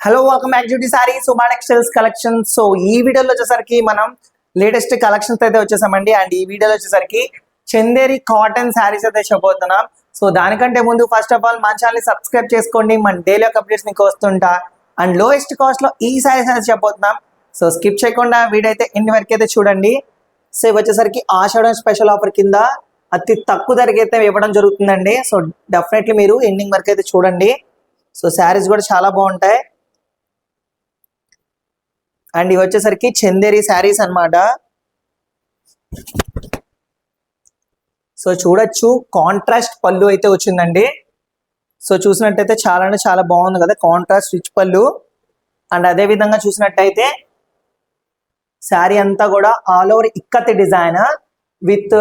Hello welcome back to sorry Suma textiles collection. So ఈ వీడియోలో వచ్చేసరికి మనం లేటెస్ట్ కలెక్షన్స్ అయితే వచ్చేసామండి. అండ్ ఈ వీడియోలో వచ్చేసరికి చందేరి కాటన్ శారీస్ అయితే చెప్పబోతున్నాం. సో దానికంటే ముందు ఫస్ట్ ఆఫ్ ఆల్ మన ఛానల్ సబ్స్క్రైబ్ చేసుకోండి. మన డైలీ అప్డేట్స్ మీకు వస్తుంటా. అండ్ లోయెస్ట్ కాస్ట్ లో ఈ శారీస్ అయితే చెప్పబోతున్నాం. సో స్కిప్ చేయకుండా వీడియో అయితే ఎన్ని వరకు అయితే చూడండి. సో ఇవి వచ్చేసరికి ఆషాఢం స్పెషల్ ఆఫర్ కింద అతి తక్కువ ధరకి అయితే ఇవ్వడం జరుగుతుందండి. సో డెఫినెట్లీ మీరు ఎండింగ్ వరకు అయితే చూడండి. సో శారీస్ కూడా చాలా బాగుంటాయి. అండ్ ఇవి వచ్చేసరికి చందేరి శారీస్ అన్నమాట. సో చూడొచ్చు కాంట్రాస్ట్ పళ్ళు అయితే వచ్చిందండి. సో చూసినట్టయితే చాలా అంటే చాలా బాగుంది కదా, కాంట్రాస్ట్ రిచ్ పళ్ళు. అండ్ అదే విధంగా చూసినట్టయితే శారీ అంతా కూడా all over ikat design with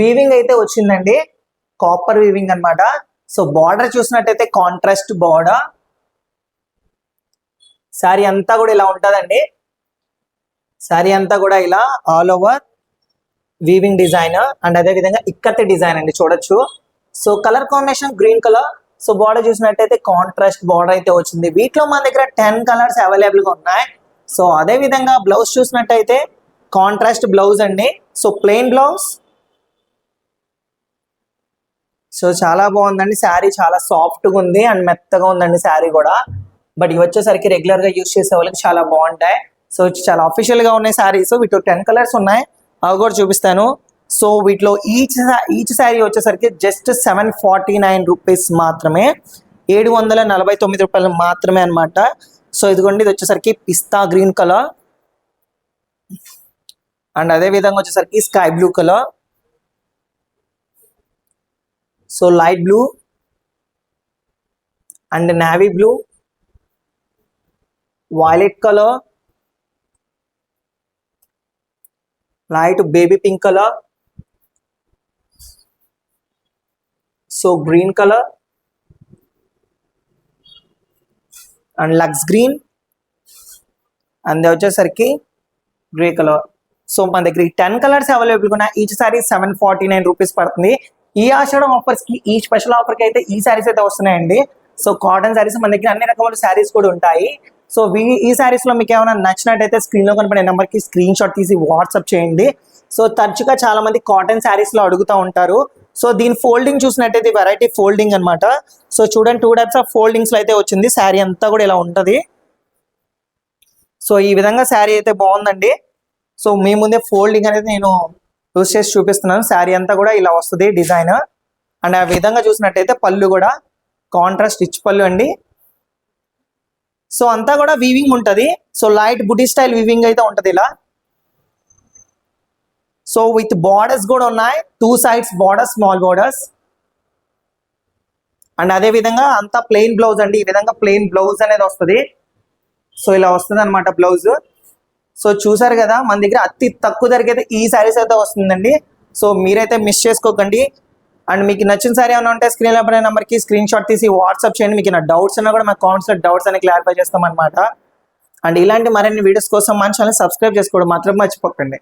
weaving అయితే వచ్చిందండి, కాపర్ వీవింగ్ అన్నమాట. సో బార్డర్ చూసినట్టయితే కాంట్రాస్ట్ బార్డర్. శారీ అంతా కూడా ఇలా ఉంటుందండి. శారీ అంతా కూడా ఇలా all over weaving design and అదే విధంగా ఇక్కత్ డిజైన్ అండి, చూడొచ్చు. So colour combination green colour. So border చూసినట్టయితే కాంట్రాస్ట్ బార్డర్ అయితే వచ్చింది. వీటిలో మన దగ్గర 10 కలర్స్ అవైలబుల్ గా ఉన్నాయి. సో అదే విధంగా బ్లౌజ్ చూసినట్టయితే కాంట్రాస్ట్ బ్లౌజ్ అండి. So plain blouse. సో చాలా బాగుందండి శారీ, చాలా సాఫ్ట్ గా ఉంది అండ్ మెత్తగా ఉందండి శారీ కూడా. బట్ ఇవి వచ్చేసరికి రెగ్యులర్ గా యూజ్ చేసే వాళ్ళకి చాలా బాగుంటాయి. సో చాలా అఫీషియల్ గా ఉన్నాయి శారీస్. వీటిలో 10 కలర్స్ ఉన్నాయి, అవి కూడా చూపిస్తాను. సో వీటిలో ఈచ్ శారీ వచ్చేసరికి జస్ట్ 749 రూపీస్ మాత్రమే, 749 రూపాయలు మాత్రమే అనమాట. సో ఇదిగోండి, ఇది వచ్చేసరికి పిస్తా గ్రీన్ కలర్ అండ్ అదే విధంగా వచ్చేసరికి sky blue colour. So light blue and navy blue, violet colour, light baby pink colour, so green colour and లక్స్ గ్రీన్ అండ్ వచ్చేసరికి గ్రే కలర్. సో మన దగ్గర 10 కలర్స్ అవైలబుల్ ఉన్నాయి. ఈచ్ సారీ 749 రూపీస్ పడుతుంది. ఈ ఆషాఢం ఆఫర్స్ కి, ఈ స్పెషల్ ఆఫర్ కి అయితే ఈ శారీస్ అయితే వస్తున్నాయండి. సో కాటన్ శారీస్ మన దగ్గర అన్ని రకముల శారీస్ కూడా ఉంటాయి. సో ఈ శారీస్ లో మీకు ఏమైనా నచ్చినట్టయితే స్క్రీన్ లో కనపడే నెంబర్ కి స్క్రీన్ షాట్ తీసి వాట్సాప్ చేయండి. సో తరచుగా చాలా మంది కాటన్ శారీస్ లో అడుగుతూ ఉంటారు. సో దీని ఫోల్డింగ్ చూసినట్టయితే వెరైటీ ఫోల్డింగ్ అనమాట. సో చూడండి, 2 టైప్స్ ఆఫ్ ఫోల్డింగ్స్ లో అయితే వచ్చింది. శారీ అంతా కూడా ఇలా ఉంటది. సో ఈ విధంగా శారీ అయితే బాగుందండి. సో మీ ముందే ఫోల్డింగ్ అనేది నేను యూస్ చేసి చూపిస్తున్నాను. శారీ అంతా కూడా ఇలా వస్తుంది డిజైన్. అండ్ ఆ విధంగా చూసినట్టయితే పళ్ళు కూడా కాంట్రాస్ట్ రిచ్ పళ్ళు అండి. సో అంతా కూడా వీవింగ్ ఉంటుంది. సో లైట్ బుటీ స్టైల్ వీవింగ్ అయితే ఉంటుంది ఇలా. సో విత్ బార్డర్స్ కూడా ఉన్నాయి, 2 sides borders, small borders. And అదే విధంగా అంతా ప్లెయిన్ బ్లౌజ్ అండి. ఈ విధంగా ప్లెయిన్ బ్లౌజ్ అనేది వస్తుంది. సో ఇలా వస్తుంది అనమాట బ్లౌజ్. సో చూసారు కదా, మన దగ్గర అతి తక్కువ ధరకి అయితే ఈ శారీస్ అయితే వస్తుందండి. సో మీరైతే మిస్ చేసుకోకండి. అండ్ మీకు నచ్చిన శారీ ఏమైనా ఉంటే స్క్రీన్ లో పడే నెంబర్కి స్క్రీన్ షాట్ తీసి వాట్సాప్ చేయండి. మీకు నా డౌట్స్ ఉన్నా కూడా మా కామెంట్స్ లో డౌట్స్ అని క్లారిఫై చేస్తాం అనమాట. అండ్ ఇలాంటి మరిన్ని వీడియోస్ కోసం మన ఛానల్ సబ్స్క్రైబ్ చేసుకోవడం మాత్రం మర్చిపోకండి.